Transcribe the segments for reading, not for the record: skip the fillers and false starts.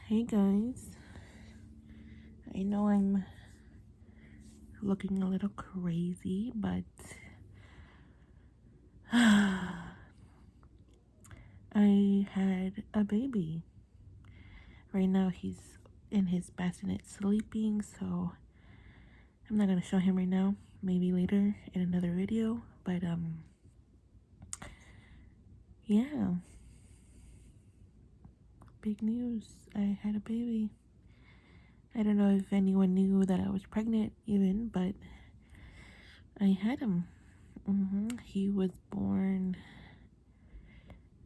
Hey guys, I know I'm looking a little crazy, but I had a baby. Right now he's in his bassinet sleeping, so I'm not gonna show him right now. Maybe later in another video, but yeah, big news. I had a baby. I don't know if anyone knew that I was pregnant even, but I had him. He was born.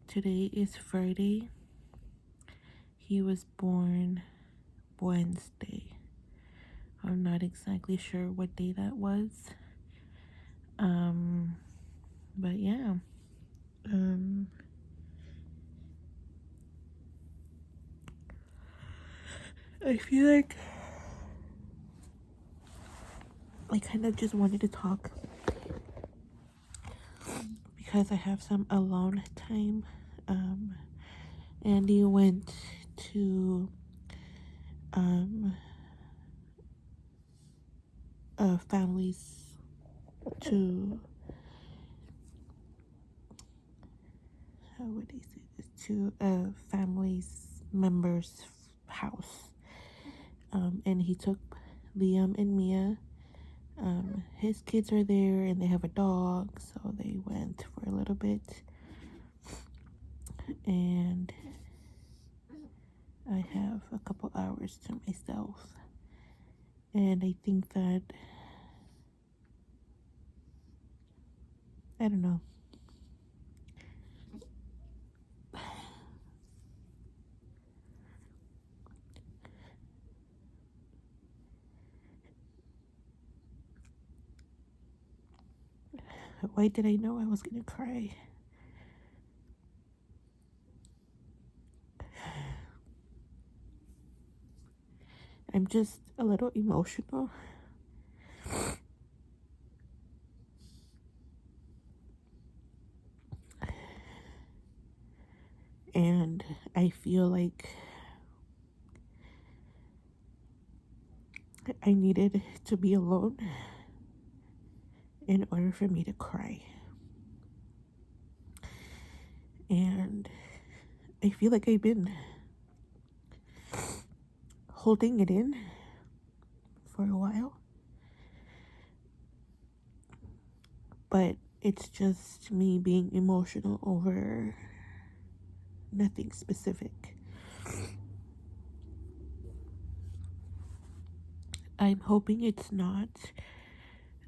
Today is Friday. He was born Wednesday. I'm not exactly sure what day that was. But yeah. I feel like I kind of just wanted to talk because I have some alone time. Andy went to families to how would I say this, to a family's member's house. And he took Liam and Mia. His kids are there and they have a dog, so they went for a little bit. And I have a couple hours to myself. And I think that, I don't know. Why did I know I was gonna cry? I'm just a little emotional. And I feel like I needed to be alone in order for me to cry. And I feel like I've been holding it in for a while. But it's just me being emotional over nothing specific. I'm hoping it's not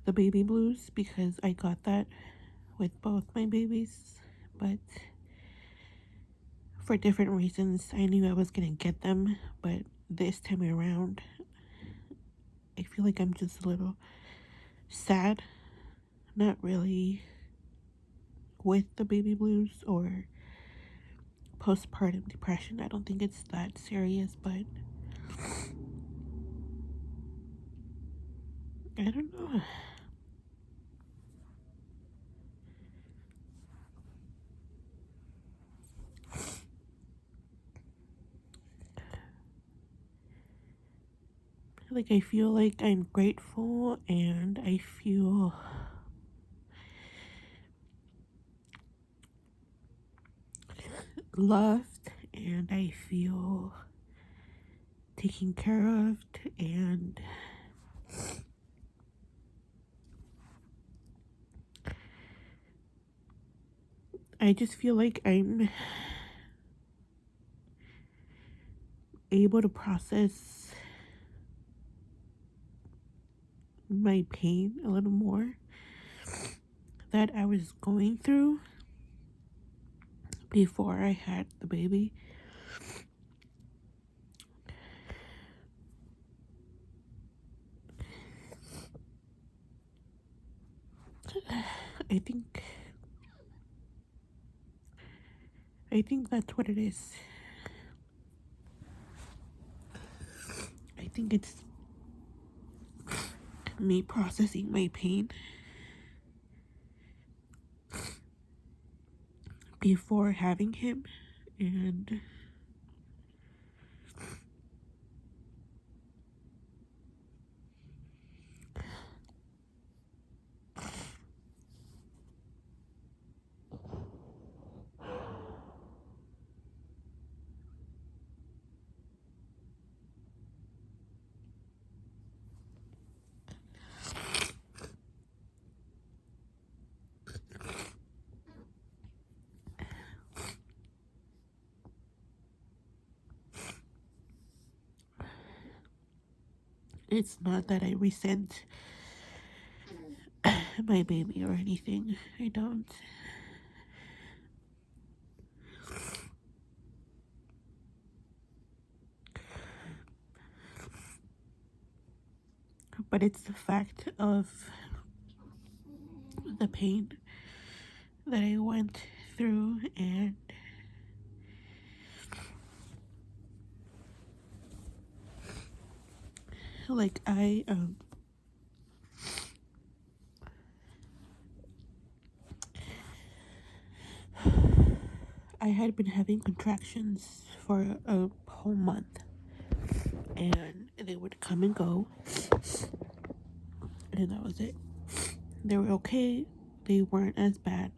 the baby blues because I got that with both my babies, but for different reasons. I knew I was gonna get them, but this time around I feel like I'm just a little sad. Not really with the baby blues or postpartum depression. I don't think it's that serious, but I don't know. Like, I feel like I'm grateful and I feel loved and I feel taken care of, and I just feel like I'm able to process my pain a little more that I was going through before I had the baby. I think that's what it is. I think it's me processing my pain before having him, and It's not that I resent my baby or anything. I don't. But it's the fact of the pain that I went through, and like I had been having contractions for a whole month, and they would come and go, and that was it. They were okay. They weren't as bad.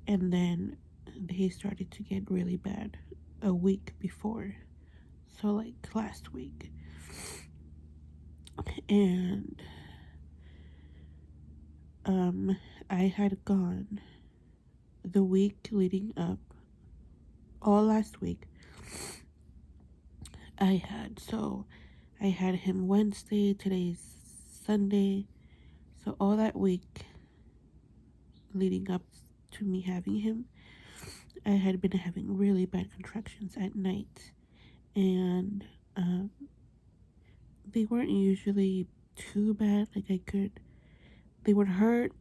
And then they started to get really bad a week before. So, like last week. And I had gone the week leading up, all last week. I had him Wednesday, today's Sunday. So all that week leading up to me having him, I had been having really bad contractions at night. And they weren't usually too bad. They would hurt,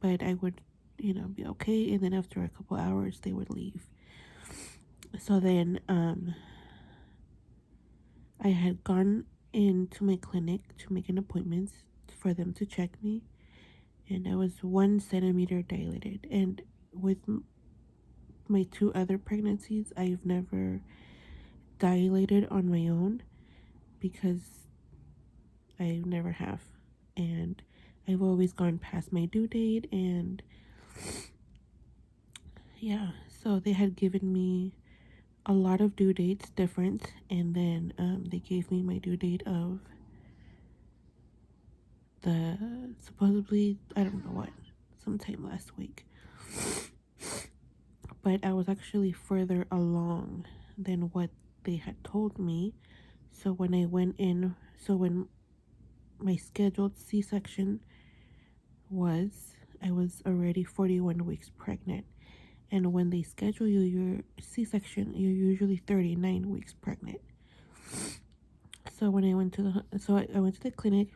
but I would, be okay. And then after a couple hours, they would leave. So then, I had gone into my clinic to make an appointment for them to check me, and I was 1 centimeter dilated. And with my 2 other pregnancies, I've never dilated on my own because I never have. And I've always gone past my due date, and yeah, so they had given me a lot of due dates different, and then they gave me my due date of the supposedly, I don't know what, sometime last week. But I was actually further along than what they had told me. So when I went in, so when my scheduled C-section was, I was already 41 weeks pregnant. And when they schedule you your C-section, you're usually 39 weeks pregnant. So when I went to I went to the clinic.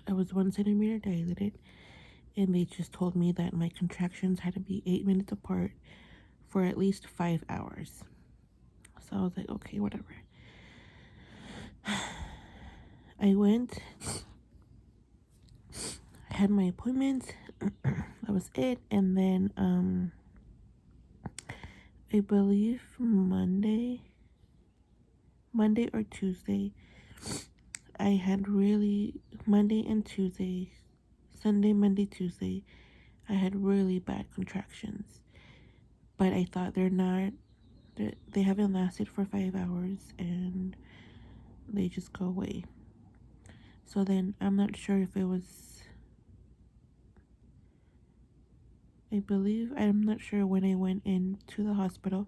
I was 1 centimeter dilated, and they just told me that my contractions had to be 8 minutes apart for at least 5 hours. So I was like, okay, whatever. I went, had my appointment. That was it. And then I believe Monday or Tuesday, I had really, Monday and Tuesday, Sunday, Monday, Tuesday, I had really bad contractions. But I thought they haven't lasted for 5 hours, and they just go away. So then I'm not sure if it was, I'm not sure when I went into the hospital,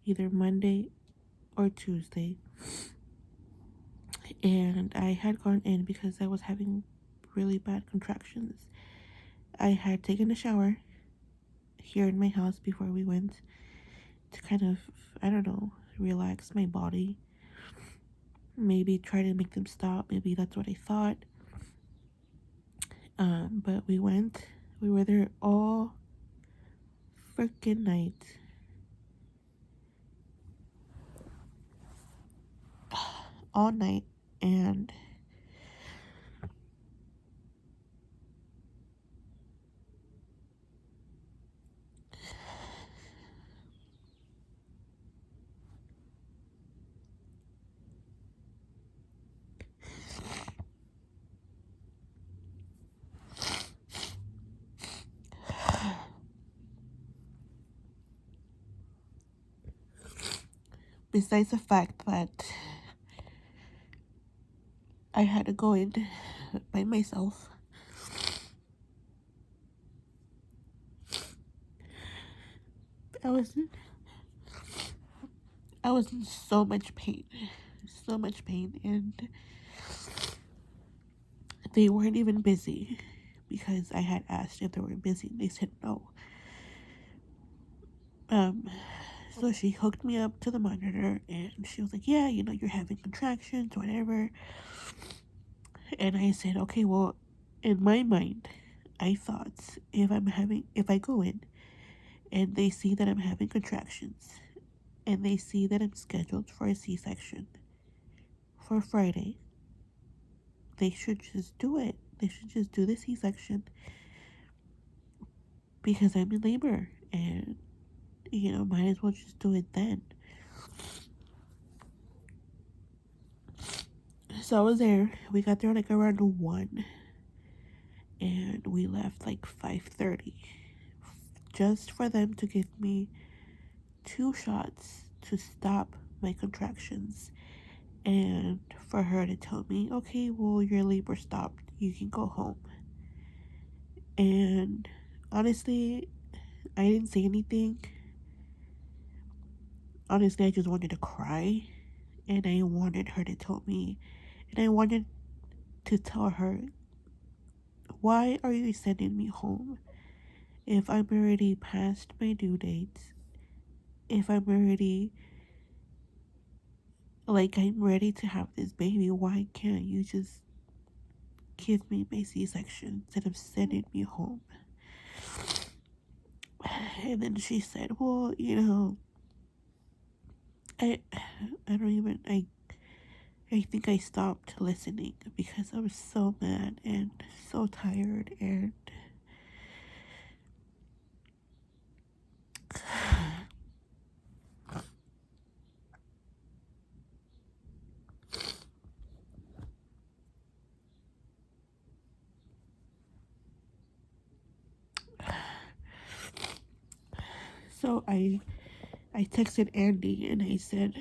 either Monday or Tuesday. And I had gone in because I was having really bad contractions. I had taken a shower here in my house before we went to kind of, I don't know, relax my body. Maybe try to make them stop. Maybe that's what I thought. But we were there all freaking night. All night. And besides the fact that I had to go in by myself, I was I was in so much pain. So much pain. And they weren't even busy because I had asked if they were busy. They said no. Um, so she hooked me up to the monitor and she was like, yeah, you're having contractions, whatever. And I said, okay, well, in my mind, I thought if I go in and they see that I'm having contractions and they see that I'm scheduled for a C section for Friday, they should just do it. They should just do the C section because I'm in labor and, might as well just do it then. So I was there. We got there like around 1 and we left like 5:30 just for them to give me 2 shots to stop my contractions and for her to tell me, okay, well, your labor stopped, you can go home. And honestly, I didn't say anything. Honestly, I just wanted to cry and I wanted her to tell me, and I wanted to tell her, why are you sending me home if I'm already past my due dates? If I'm already, like, I'm ready to have this baby, why can't you just give me my C-section instead of sending me home? And then she said, well, I I don't even I think I stopped listening because I was so mad and so tired. And so I texted Andy and I said,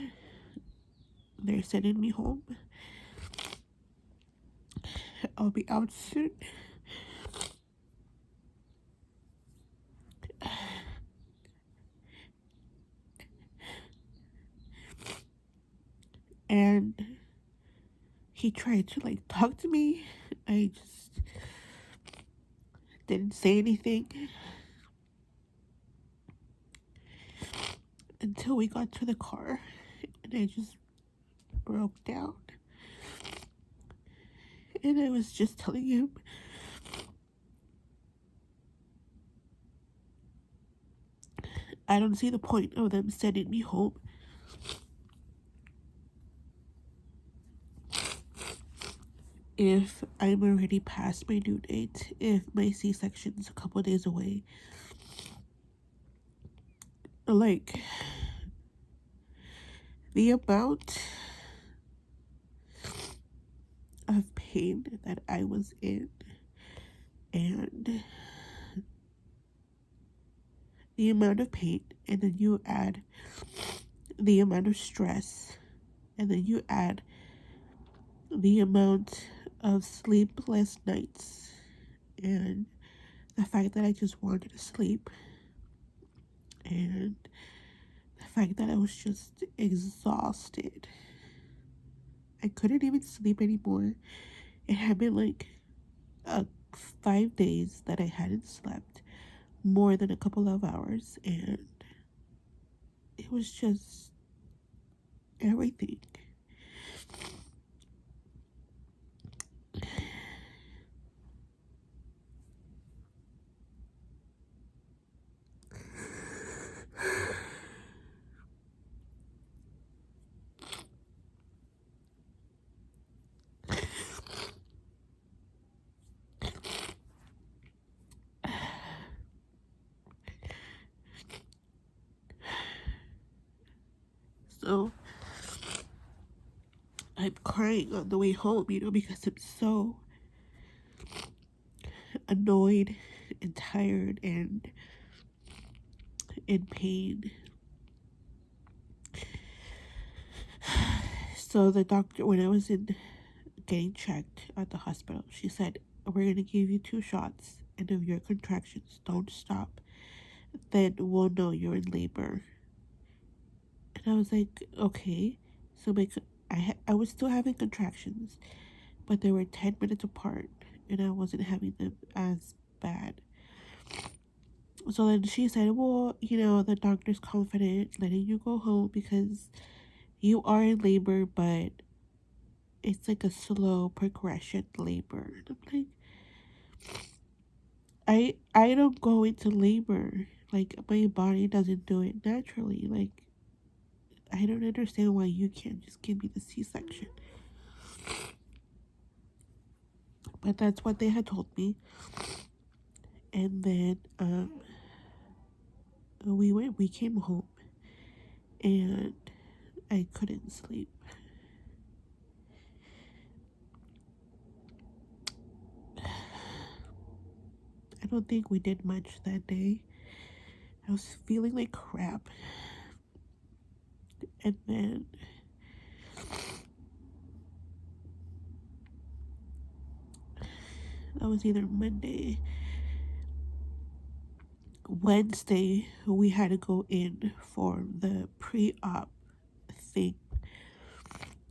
they're sending me home, I'll be out soon. And he tried to like talk to me. I just didn't say anything until we got to the car, and I just broke down. And I was just telling him, I don't see the point of them sending me home if I'm already past my due date, if my C-section's a couple days away. Like, the amount of pain that I was in and the amount of pain, and then you add the amount of stress, and then you add the amount of sleepless nights, and the fact that I just wanted to sleep, and the fact that I was just exhausted. I couldn't even sleep anymore. It had been like 5 days that I hadn't slept more than a couple of hours, and it was just everything. So I'm crying on the way home, because I'm so annoyed and tired and in pain. So the doctor, when I was in getting checked at the hospital, she said, we're going to give you 2 shots, and if your contractions don't stop, then we'll know you're in labor. And I was like, okay. So I was still having contractions, but they were 10 minutes apart, and I wasn't having them as bad. So then she said, well, the doctor's confident letting you go home because you are in labor, but it's like a slow progression labor. And I'm like, I don't go into labor. Like, my body doesn't do it naturally. Like, I don't understand why you can't just give me the C-section. But that's what they had told me. And then we came home, and I couldn't sleep. I don't think we did much that day. I was feeling like crap. And then that was either Monday. Wednesday, we had to go in for the pre-op thing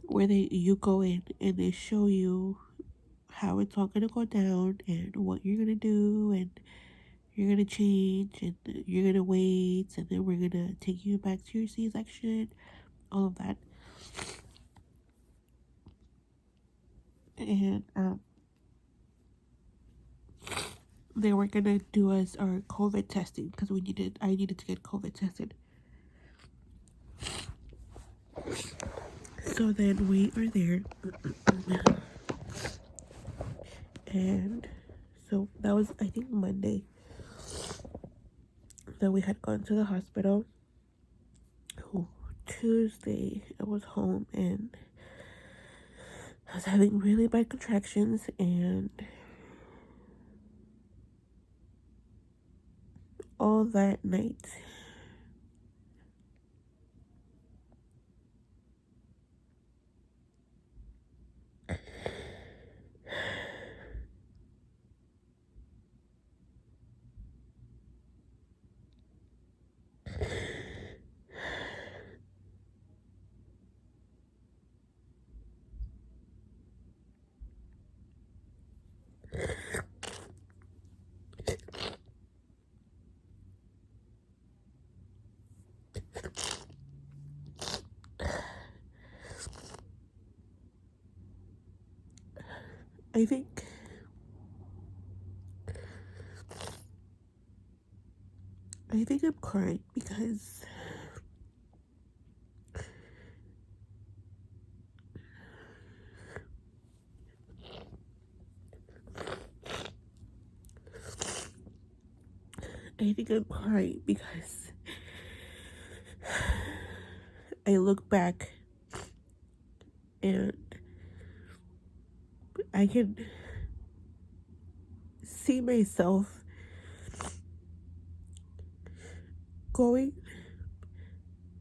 where you go in and they show you how it's all gonna go down and what you're gonna do, and you're gonna change, and you're gonna wait, and then we're gonna take you back to your C-section, all of that. And they were gonna do us our COVID testing because I needed to get COVID tested. So then we are there, and so that was, I think, Monday. Then we had gone to the hospital. Tuesday, I was home, and I was having really bad contractions, and all that night, I think I'm crying because I look back and I can see myself going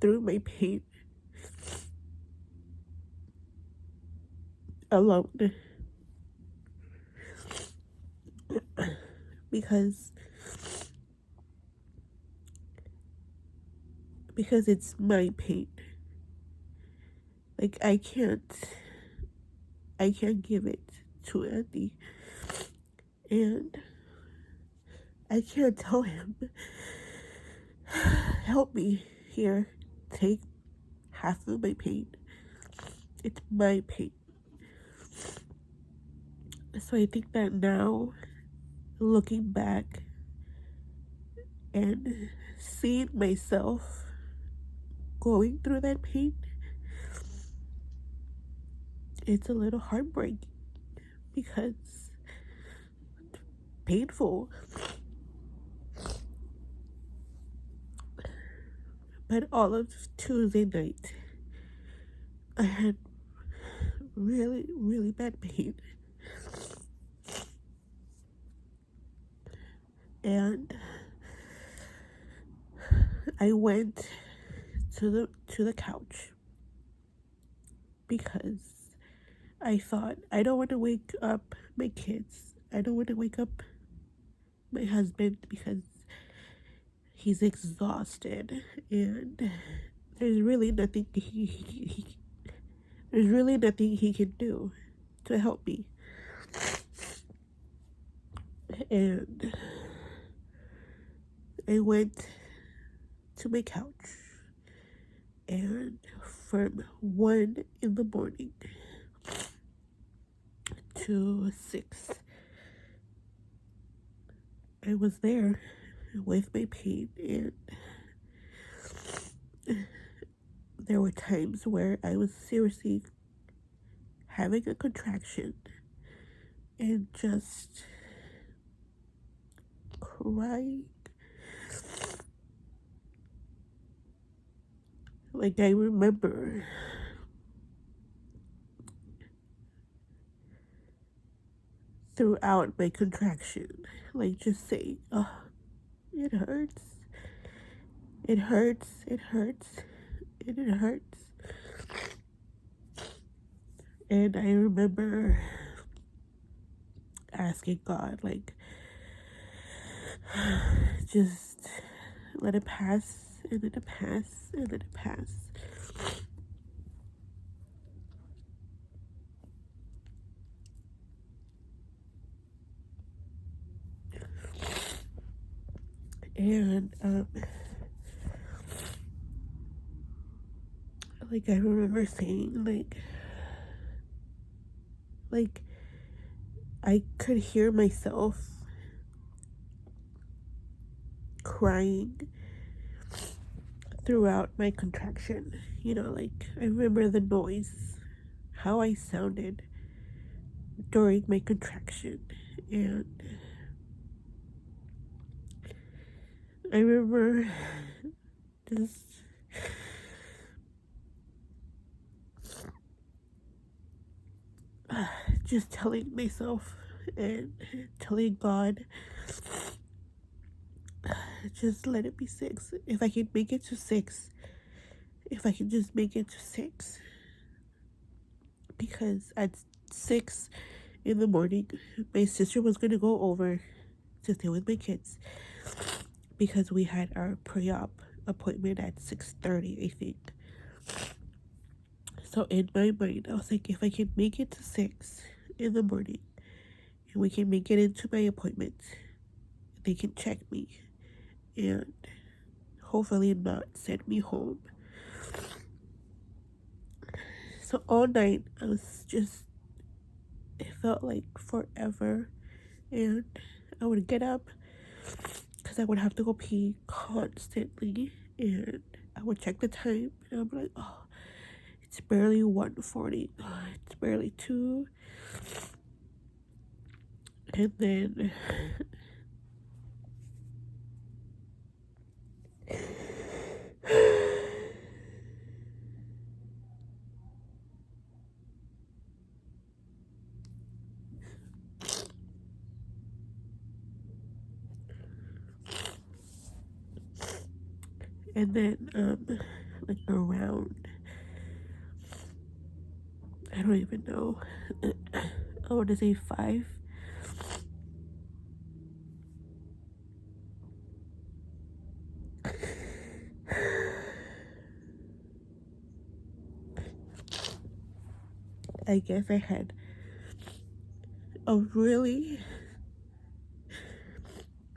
through my pain alone, because it's my pain. Like, I can't give it to Andy, and I can't tell him, help me here, take half of my pain. It's my pain. So I think that now, looking back and seeing myself going through that pain, it's a little heartbreaking because painful. But all of Tuesday night, I had really, really bad pain. And I went to the couch because I thought, I don't want to wake up my kids. I don't want to wake up my husband because he's exhausted and there's really nothing there's really nothing he can do to help me. And I went to my couch, and from 1 in the morning to 6, I was there with my pain, and there were times where I was seriously having a contraction and just crying. Like, I remember throughout my contraction, like, just saying, oh, it hurts, it hurts, it hurts, and it hurts. And I remember asking God, like, just let it pass, and let it pass, and let it pass. And like, I remember saying, like I could hear myself crying throughout my contraction. You know, like, I remember the noise, how I sounded during my contraction. And I remember just just telling myself and telling God, just let it be 6. If I can make it to 6, if I can just make it to 6. Because at 6 in the morning, my sister was going to go over to stay with my kids because we had our pre-op appointment at 6:30, I think. So in my mind, I was like, if I can make it to 6 in the morning and we can make it into my appointment, they can check me and hopefully not send me home. So all night, I was just, it felt like forever. And I would get up because I would have to go pee constantly. And I would check the time and I'm like, oh, it's barely 1:40. It's barely 2. And then like around, I don't even know, I want to say 5. I guess I had a really,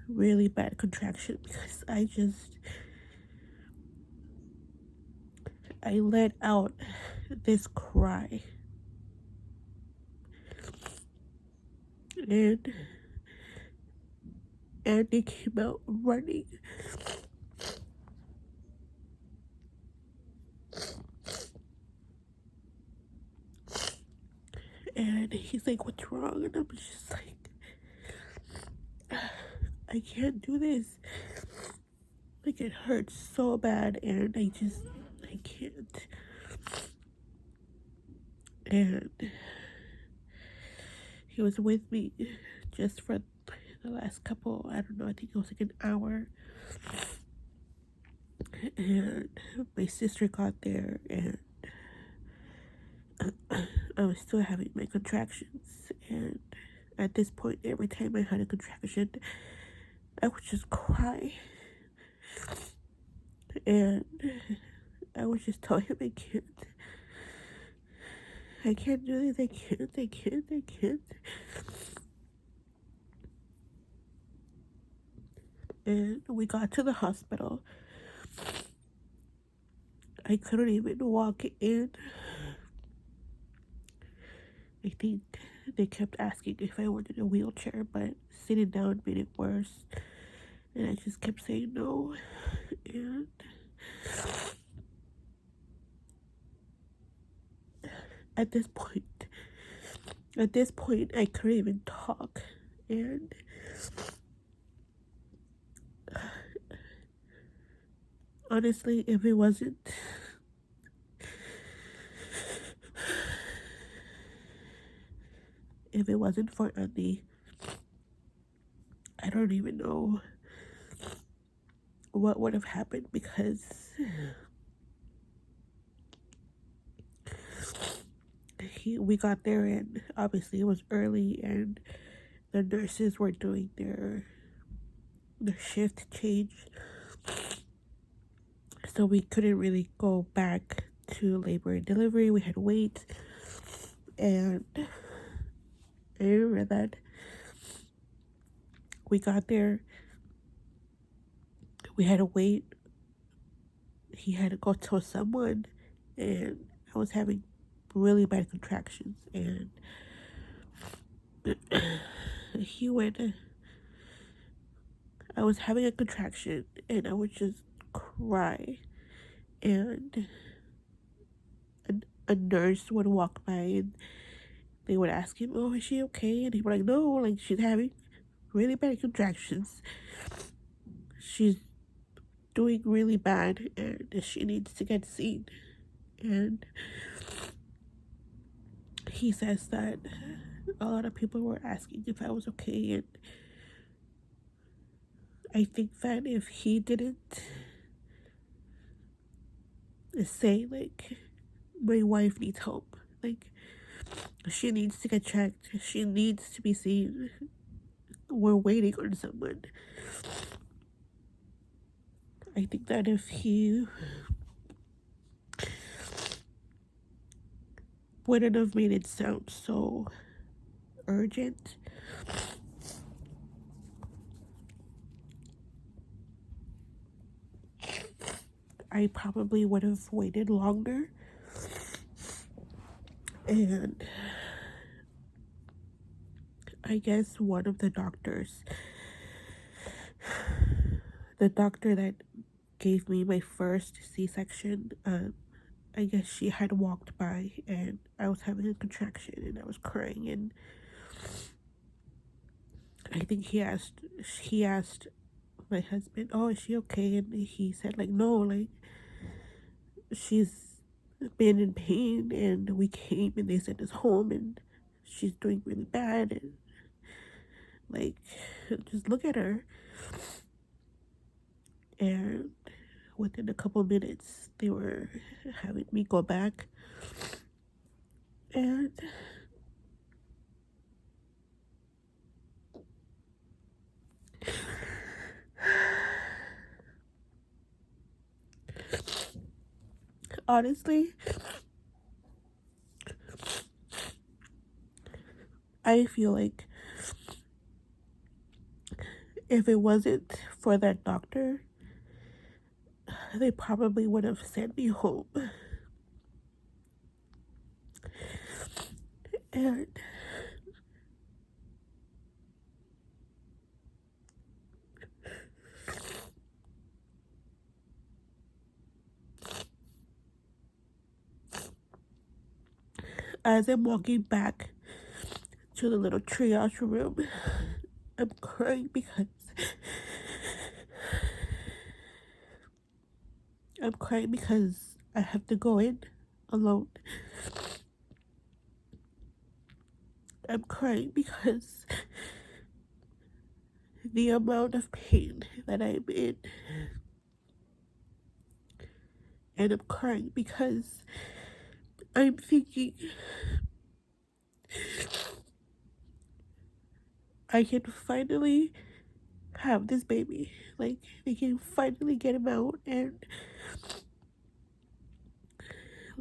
really bad contraction because I let out this cry. And Andy came out running. And he's like, what's wrong? And I'm just like, I can't do this. Like, it hurts so bad and I can't. And he was with me just for the last couple, I don't know, I think it was like an hour. And my sister got there and I was still having my contractions. And at this point, every time I had a contraction, I would just cry. And I was just telling him I can't do this, I can't. And we got to the hospital. I couldn't even walk in. I think they kept asking if I wanted a wheelchair, but sitting down made it worse. And I just kept saying no. And at this point, I couldn't even talk. And honestly, if it wasn't for Andy, I don't even know what would have happened, because we got there and obviously it was early and the nurses were doing their shift change, so we couldn't really go back to labor and delivery. We had to wait. And I remember that we got there, we had to wait. He had to go tell someone, and I was having really bad contractions, and he went, I was having a contraction and I would just cry, and a nurse would walk by and they would ask him, oh, is she okay? And he would like, no, like, she's having really bad contractions, she's doing really bad and she needs to get seen. And he says that a lot of people were asking if I was okay, and I think that if he didn't say, like, my wife needs help, like, she needs to get checked, she needs to be seen, we're waiting on someone, I think that if he wouldn't have made it sound so urgent, I probably would have waited longer. And I guess one of the doctors, the doctor that gave me my first C-section, I guess she had walked by and I was having a contraction and I was crying, and I think he asked my husband, oh, is she okay? And he said, like, no, like, she's been in pain, and we came and they sent us home and she's doing really bad, and like, just look at her. And within a couple minutes they were having me go back, and honestly, I feel like if it wasn't for that doctor, they probably would have sent me home. And as I'm walking back to the little triage room, I'm crying because I have to go in alone. I'm crying because the amount of pain that I'm in. And I'm crying because I'm thinking I can finally have this baby. Like, they can finally get him out, and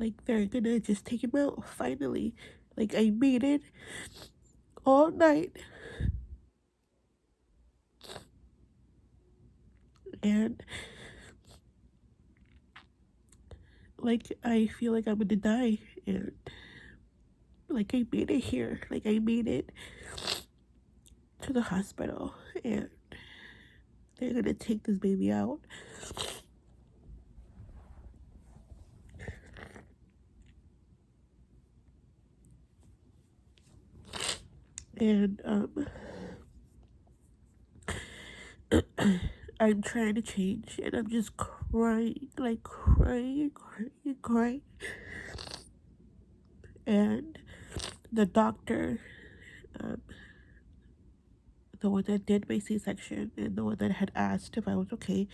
Like they're gonna just take him out finally. Like I made it all night, and like I feel like I'm gonna die, and like I made it here. Like I made it to the hospital, and they're gonna take this baby out. And I'm trying to change, and I'm just crying, like crying. And the doctor, um, the one that did my C-section, and the one that had asked if I was okay,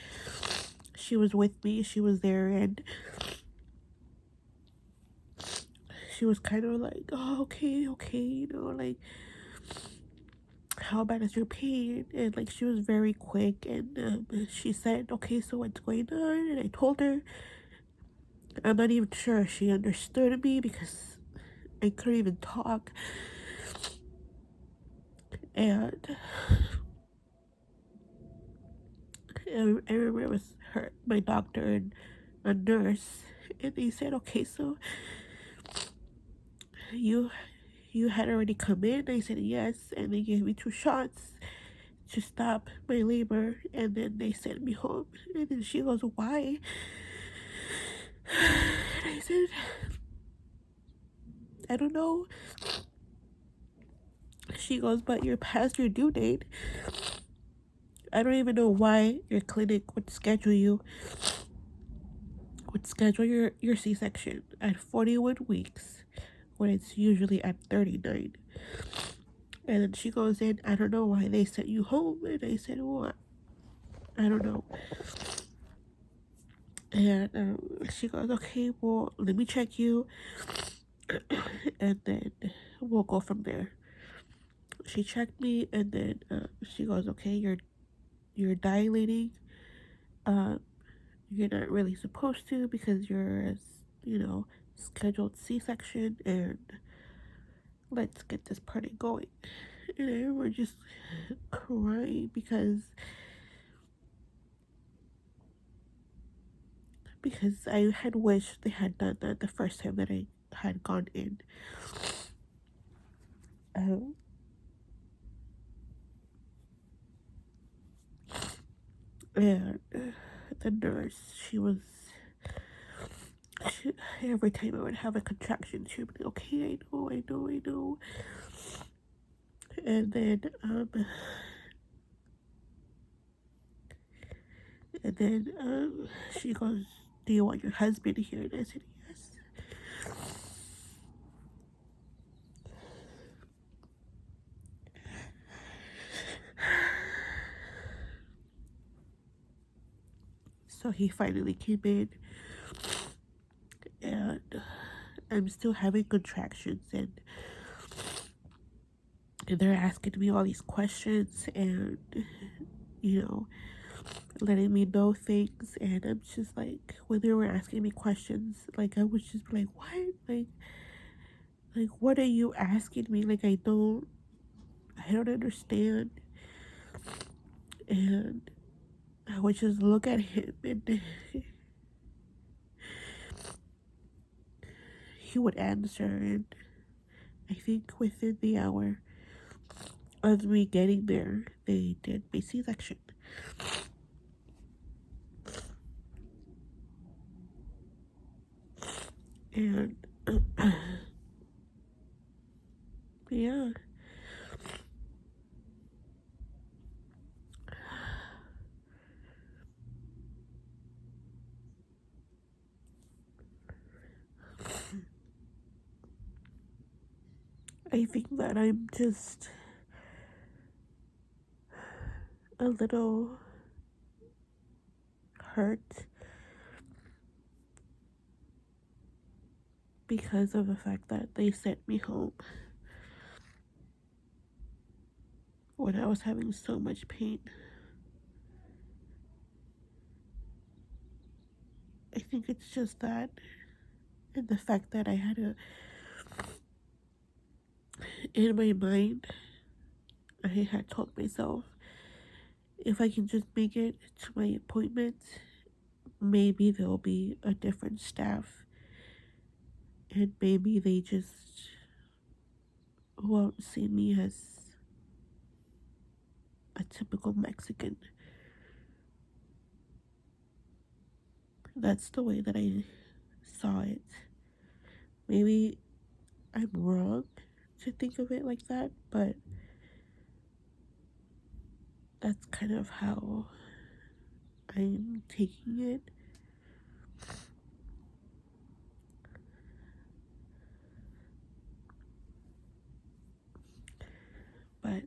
she was with me. She was there, and she was kind of like, "Oh, okay, like, how bad is your pain?" And like, she was very quick, and she said, "Okay, so what's going on?" And I told her. I'm not even sure she understood me because I couldn't even talk. And I remember it was her, my doctor, and a nurse, and they said, "Okay, so you you had already come in?" I said yes, and they gave me 2 shots to stop my labor, and then they sent me home. And then she goes, "Why?" And I said, "I don't know." She goes, "But you're past your due date. I don't even know why your clinic would schedule your C-section at 41 weeks when it's usually at 39. And then she goes in, "I don't know why they sent you home." And I said, "Well, I don't know." And she goes, "Okay, well, let me check you, and then we'll go from there." She checked me, and then she goes, "Okay, you're dilating. Um, you're not really supposed to because you're, you know, scheduled C-section, and let's get this party going." And I remember just crying because I had wished they had done that the first time that I had gone in. Um, and the nurse, she, every time I would have a contraction, she would be, "Okay, I know." And then, she goes, "Do you want your husband here?" And I said, "Yes." So he finally came in, and I'm still having contractions, and they're asking me all these questions, and you know, letting me know things. And I'm just like, when they were asking me questions, like I was just like, "What? Like what are you asking me? Like I don't understand." And I would just look at him, and he would answer. And I think within the hour of me getting there, they did my C-section. And yeah, I think that I'm just a little hurt because of the fact that they sent me home when I was having so much pain. I think it's just that. And the fact that I had to, in my mind, I had told myself, if I can just make it to my appointment, maybe there'll be a different staff, and maybe they just won't see me as a typical Mexican. That's the way that I saw it. Maybe I'm wrong to think of it like that, but that's kind of how I'm taking it. But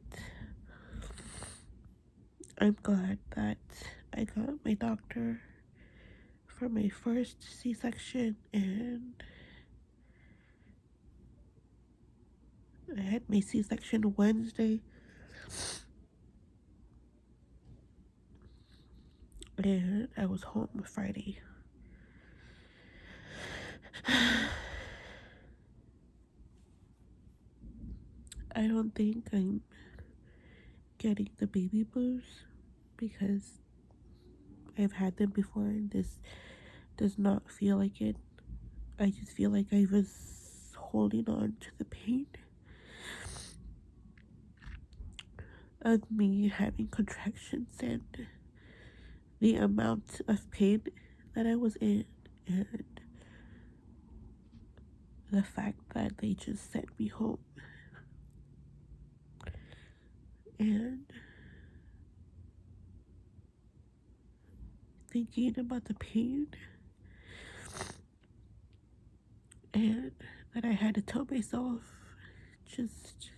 I'm glad that I got my doctor for my first C-section, and I had my C-section Wednesday, and I was home Friday. I don't think I'm getting the baby blues because I've had them before, and this does not feel like it. I just feel like I was holding on to the pain of me having contractions and the amount of pain that I was in, and the fact that they just sent me home. And thinking about the pain, and that I had to tell myself, just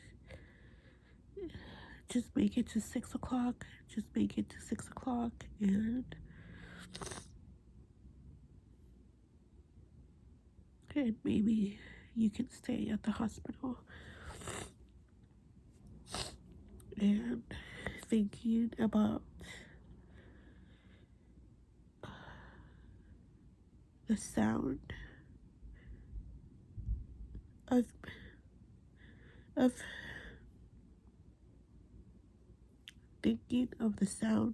just make it to 6 o'clock, just make it to 6 o'clock, and maybe you can stay at the hospital. And thinking about the sound of of thinking of the sound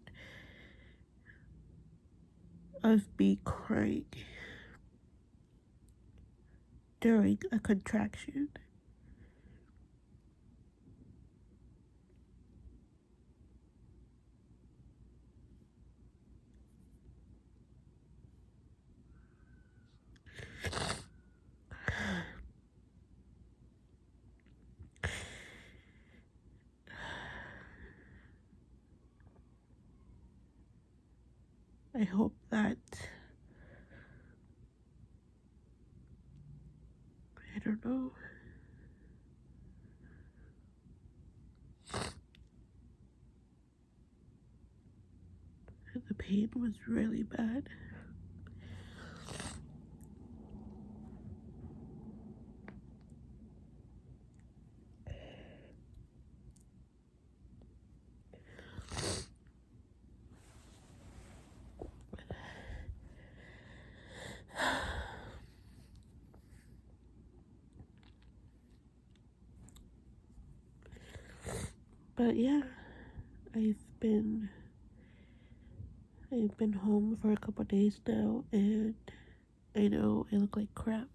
of me crying during a contraction. I hope that, I don't know, the pain was really bad. But yeah, I've been I've been home for a couple days now, and I know I look like crap.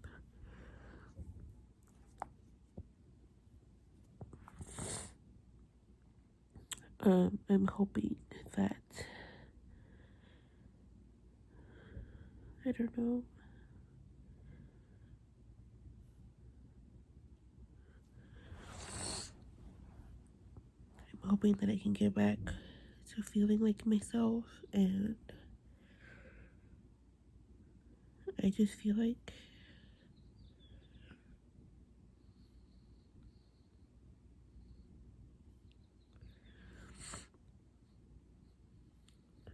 I'm hoping that, I don't know, I'm hoping that I can get back to feeling like myself, and I just feel like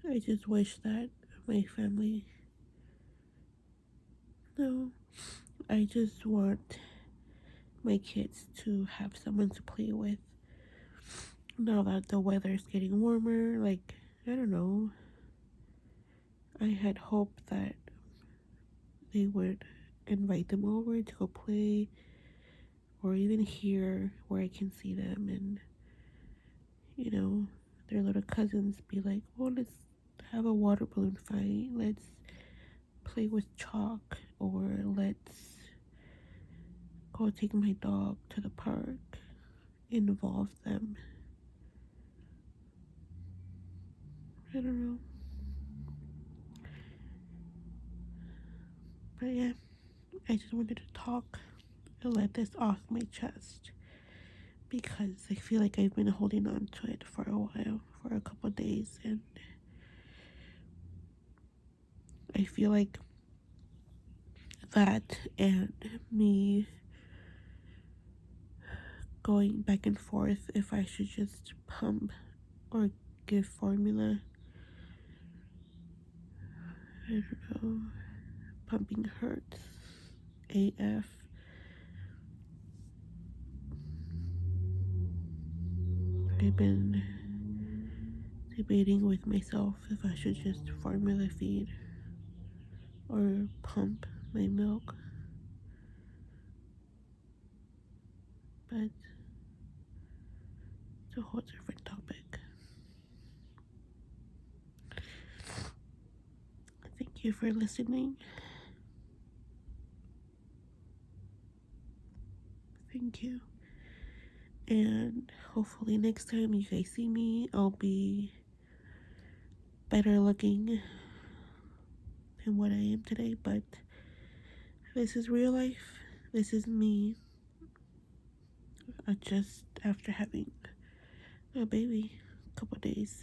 I just wish that my family, no, I just want my kids to have someone to play with. Now that the weather is getting warmer, like, I don't know, I had hoped that they would invite them over to go play, or even here where I can see them, and their little cousins be like, well, let's have a water balloon fight, let's play with chalk, or let's go take my dog to the park. Involve them. I don't know. But yeah, I just wanted to talk and let this off my chest because I feel like I've been holding on to it for a while, for a couple of days, and I feel like that and me going back and forth if I should just pump or give formula. I don't know. Pumping hurts AF. I've been debating with myself if I should just formula feed or pump my milk, but it's a whole different topic. Thank you for listening. Thank you. And hopefully next time you guys see me, I'll be better looking than what I am today. But this is real life. This is me just after having a baby a couple days.